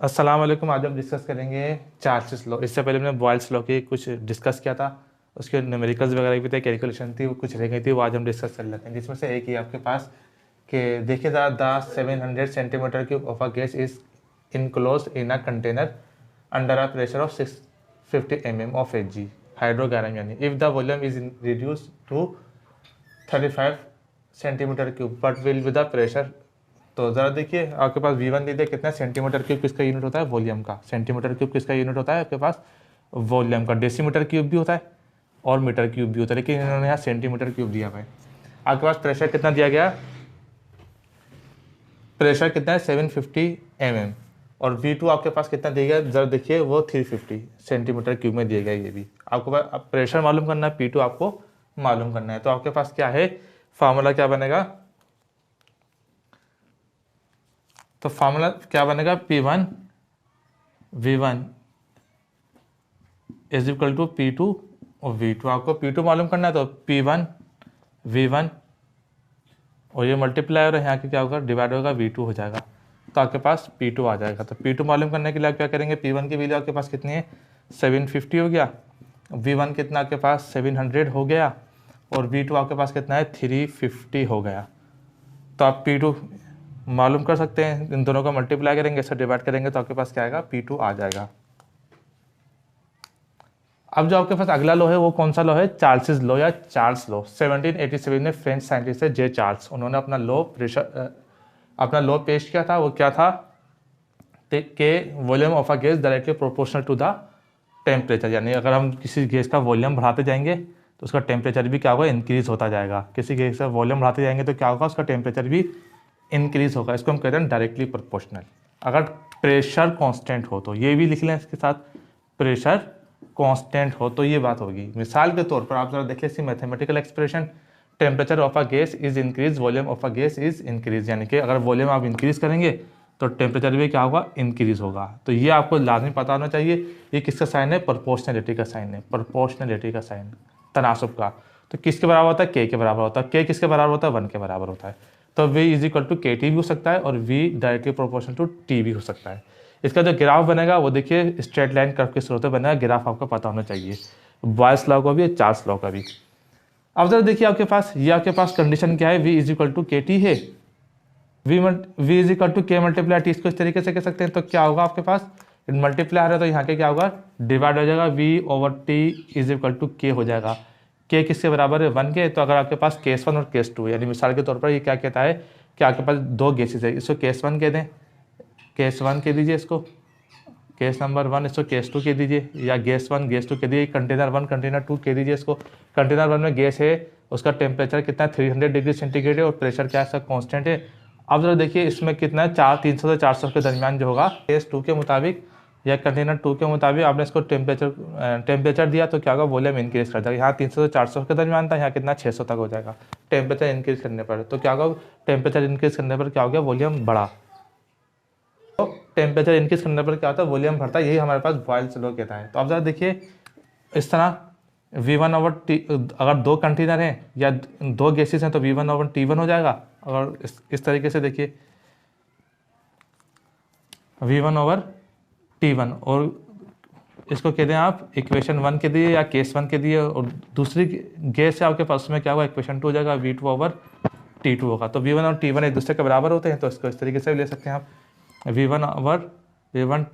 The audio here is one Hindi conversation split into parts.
अस्सलाम वालेकुम। आज हम डिस्कस करेंगे चार्ल्स लॉ। इससे पहले हमने बॉयल्स लॉ की कुछ डिस्कस किया था, उसके न्यूमेरिकल्स वगैरह भी थे, कैलकुलेशन थी, वो कुछ रह गई थी, वो आज हम डिस्कस कर लेते हैं। जिसमें से एक ही आपके पास कि देखिए the 700 centimetre cube of a gas is enclose in a container under a pressure of 650 mm of Hg hydrargyrum, यानी if the volume is reduce to 35 centimetre cube but will with the pressure. तो ज़रा देखिए आपके पास V1 दे दिया, कितना सेंटीमीटर क्यूब किसका यूनिट होता है, वॉल्यूम का। सेंटीमीटर क्यूब किसका यूनिट होता है आपके पास, वॉल्यूम का। डेसीमीटर क्यूब भी होता है और मीटर क्यूब भी होता है, लेकिन इन्होंने यहाँ सेंटीमीटर क्यूब दिया है। आपके पास प्रेशर कितना दिया गया, प्रेशर कितना है 750 mm, और V2 आपके पास कितना दिया गया, ज़रा देखिए वो 350 सेंटीमीटर क्यूब में दिया गया। ये भी आपको पास प्रेशर मालूम करना है, P2 आपको मालूम करना है। तो आपके पास क्या है, फार्मूला क्या बनेगा, तो फार्मूला क्या बनेगा, P1 V1 is equal to P2 और V2। आपको P2 मालूम करना है तो P1 V1 और ये मल्टीप्लाई यहाँ के क्या होगा, डिवाइड होगा, V2 हो जाएगा, तो आपके पास P2 आ जाएगा। तो P2 मालूम करने के लिए आप क्या करेंगे, P1 की वैल्यू आपके पास कितनी है 750 हो गया, V1 कितना आपके पास 700 हो गया, और V2 आपके पास कितना है 350 हो गया। तो आप P2 मालूम कर सकते हैं, इन दोनों का मल्टीप्लाई करेंगे, इससे डिवाइड करेंगे, तो आपके पास क्या आएगा, P2 आ जाएगा। अब जो आपके पास अगला लॉ है वो कौन सा लॉ है, चार्ल्स लॉ या चार्ल्स लॉ। 1787 में फ्रेंच साइंटिस्ट है जे चार्ल्स, उन्होंने अपना लॉ पेश किया था। वो क्या था कि volume of a gas directly proportional to the temperature, यानी अगर हम किसी गैस का वॉल्यूम बढ़ाते जाएंगे तो उसका टेम्परेचर भी क्या होगा, इंक्रीज होता जाएगा। किसी गैस का वॉल्यूम बढ़ाते जाएंगे तो क्या होगा, उसका टेम्परेचर भी इंक्रीज होगा। इसको हम कहते हैं डायरेक्टली प्रोपोर्शनल। अगर प्रेशर कांस्टेंट हो तो ये भी लिख लें इसके साथ, प्रेशर कांस्टेंट हो तो ये बात होगी। मिसाल के तौर पर आप जरा देख लीजिए mathematical expression, temperature of a gas is increase, volume of a gas is increase, यानी कि अगर वॉल्यूम आप इंक्रीज करेंगे तो टेम्परेचर भी क्या होगा, इंक्रीज होगा। तो ये आपको लाजमी पता होना चाहिए। ये किसका साइन है, प्रोपोर्शनलिटी का साइन है, प्रोपोर्शनलिटी का साइन, तनासुब का। तो किसके बराबर होता है, के के बराबर होता है। के किसके बराबर होता है, 1 के बराबर होता है। तो V is equal to KT भी हो सकता है और V directly proportional to T भी हो सकता है। इसका जो ग्राफ बनेगा वो देखिए स्ट्रेट लाइन कर्व के स्रोत से बनेगा, ग्राफ आपको पता होना चाहिए, बॉयल्स लॉ का भी, चार्ल्स लॉ का भी। अब जरा देखिए आपके पास, ये आपके पास कंडीशन क्या है, V is equal to KT है, V is equal to K multiply T। इसको इस तरीके से कह सकते हैं। तो क्या होगा आपके पास, मल्टीप्लाई आ रहा है तो यहाँ के क्या होगा, डिवाइड हो जाएगा, V/T is equal to K हो जाएगा। K किसके बराबर है, 1 के। तो अगर आपके पास केस 1 और केस 2, यानी मिसाल के तौर पर ये क्या कहता है कि आपके पास दो गैसेस है, इसको केस 1 कह दें, केस 1 कह दीजिए इसको, केस नंबर 1, इसको केस 2 कह दीजिए, या गैस 1 गैस 2 कह दीजिए, कंटेनर 1 कंटेनर 2 कह दीजिए इसको। कंटेनर 1 में गैस है, उसका टेम्परेचर कितना है 300 डिग्री सेंटीग्रेड है, और प्रेशर क्या है, इसका कॉन्स्टेंट है। अब जरा देखिए इसमें कितना है, 300 से 400 के दरमियान जो होगा, केस 2 के मुताबिक या कंटेनर 2 के मुताबिक आपने इसको टेम्परेचर दिया तो क्या होगा, वॉल्यूम इंक्रीज कर जाएगा। यहाँ 300 से 400 के दरमियान था, यहाँ कितना 600 तक हो जाएगा टेम्परेचर इंक्रीज करने पर। तो क्या होगा, टेम्परेचर इंक्रीज करने पर क्या हो गया, वॉल्यूम बढ़ा। तो टेम्परेचर इंक्रीज करने पर क्या होता है, वॉल्यूम बढ़ता है। यही हमारे पास बॉयल्स लॉ कहता है। तो अब जरा देखिए इस तरह V1/T, अगर दो कंटेनर हैं या दो गैसेस हैं तो V1/T1 हो जाएगा। अगर इस तरीके से देखिए V1/T1, और इसको कहते हैं आप इक्वेशन 1 के दिए या केस 1 के दिए, और दूसरी गैस है आपके पास में क्या होगा, इक्वेशन 2 हो जाएगा, V2/T2 होगा। तो V1 और T1 एक दूसरे के बराबर होते हैं, तो इसको इस तरीके से ले सकते हैं आप, V1/T1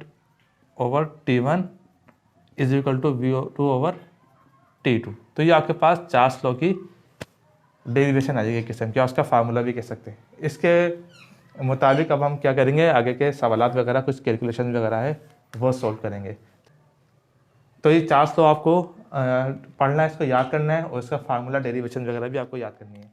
is equal to V2/T2। तो ये आपके पास चार्ल्स लॉ की डेरिवेशन आ जाएगी किस्म की, उसका फार्मूला भी कह सकते हैं। इसके मुताबिक अब हम क्या करेंगे, आगे के सवालात वगैरह, कुछ कैलकुलेशन वगैरह है वो सॉल्व करेंगे। तो ये चार्ल्स लॉ आपको पढ़ना है, इसको याद करना है, और इसका फार्मूला डेरिवेशन वगैरह भी आपको याद करनी है।